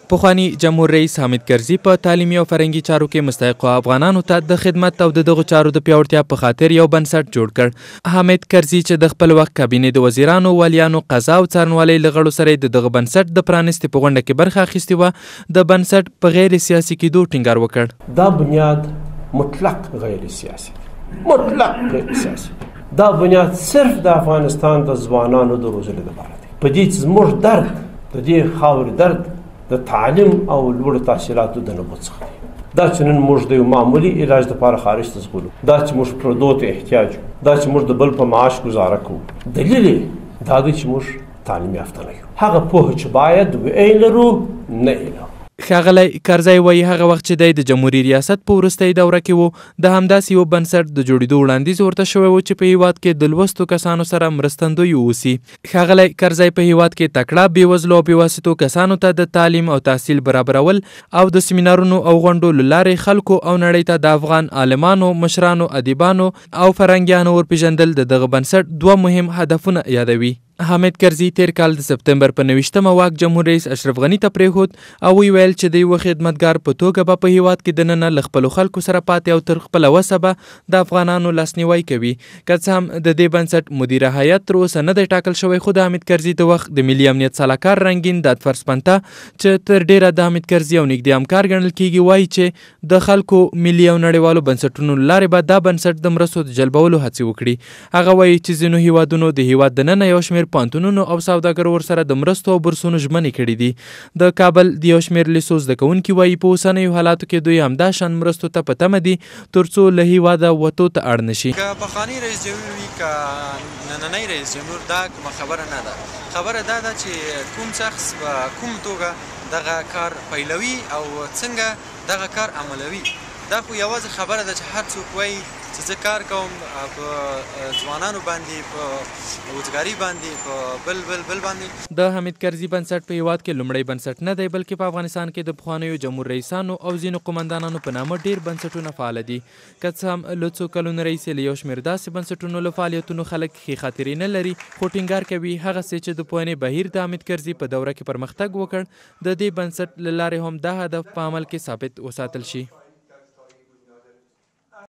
پخوانی جمهور رئیس حامد کرزي په تعلیمي او فرهنګي چارو کې مستحقو افغانانو ته د خدمت او دغه چارو د پیاوړتیا په خاطر یو بنسټ جوړ کړ. حامد کرزي چې د خپل وخت کابینې د وزیرانو، والیانو، قضا او څارنوالۍ له غړو سره د دغه بنسټ د پرانستې په غونډه کې برخه اخیستې وه، د بنسټ په غیر سیاسي کېدو ټینګار وکړ. دا بنیاد مطلق غیر سیاسي، مطلق غیر سیاسي. دا بنیاد صرف د افغانستان د ځوانانو د روزلو لپاره دی. په دې چې زموږ درد، د دې خاورې درد د تعلیم او لوړ تحصیلاتو د نبوت څخه دی. دا چې نن موږ د یو معمولي علاج لپاره خارج ته ځغلو، دا چې موږ پردو ته احتیاج، دا چې موږ د بل په معاش ګزاره کوو، دلیل یې دا دی چې موږ تعلیم یافته نه یو. هغه پوهه چې باید ویې لرو نه یې لرو. ښاغلی کرزی وایي هغه وخت چې دی د جمهوري ریاست په وروستۍ دوره کې و، د همداسې یو بنسټ د جوړېدو وړاندیز ورته شوی و چې په هیواد کې د لوستو کسانو سره مرستندوی واوسي. ښاغلی کرزی په هیواد کې تکړه، بېوزلو او بېواسطو کسانو ته د تعلیم او تحصیل برابرول او د سیمینارونو او غونډو له لارې خلکو او نړۍ ته د افغان عالمانو، مشرانو، ادیبانو او فرهنګیانو ورپېژندل د دغه بنسټ دوه مهم هدفونه یادوي. حامد کرزي تیر کال د سپتمبر په 29مه واک جمهور رئیس اشرف غني ته پرېښود او ویل چې د یوه خدمتګار په توګه به په هیواد کې دننه له خپلو خلکو سره پاتې او تر خپله وسه به د افغانانو لاسنیوی کوي. که څه هم د دې بنسټ مدیره هیات تر اوسه نه دی ټاکل شوی، خو د حامد کرزي د وخت د ملي امنیت سلاکار رنګین دادفرس پنته چې تر ډیره د حامد کرزي او نږدې همکار ګڼل کیږي وایي چې د خلکو ملي او نړیوالو بنسټونو له لارې به دا بنسټ د مرستو د جلبولو هڅې وکړي. هغه وایي چې ځینو هیوادونو د هیواد دننه یو شمېر پوهنتونونو او سوداګرو ورسره د مرستو او بورسونو ژمنې کړي دي. د کابل د یو شمېر لیسو زده کوونکي وایي په اوسنیو حالاتو کې دوی همدا شان مرستو ته په تمه دي تر څو له هیواده وتو ته اړ نه شي. که پخوانی رئیس جمهور وي که نننی رئیس جمهور، دا کومه خبره نه ده. خبره دا ده چې کوم شخص په کوم توګه دغه کار پیلوي او څنګه دغه کار عملوي. دا خو یوازې خبره ده چې هر څوک وایي چې زه کار کوم په ځوانانو باندې، په وزګاري باندې، په بل باندې. د حامد کرزي بنسټ په هیواد کې لومړی بنسټ نه دی، بلکې په افغانستان کې د پخوانیو جمهور رئیسانو او ځینو قمندانانو په نامه ډیر بنسټونه فعال دي. که څه هم له څو کلونو راهیسې له یو شمېر داسې بنسټونو له فعالیتونو خلک ښې خاطرې نه لري، خو ټینګار کوي هغه څه چې د پوهنې بهیر د حامد کرزي په دوره کې پرمختګ وکړ، د دې بنسټ له لارې هم دا هدف په عمل کې ثابت وساتل شي.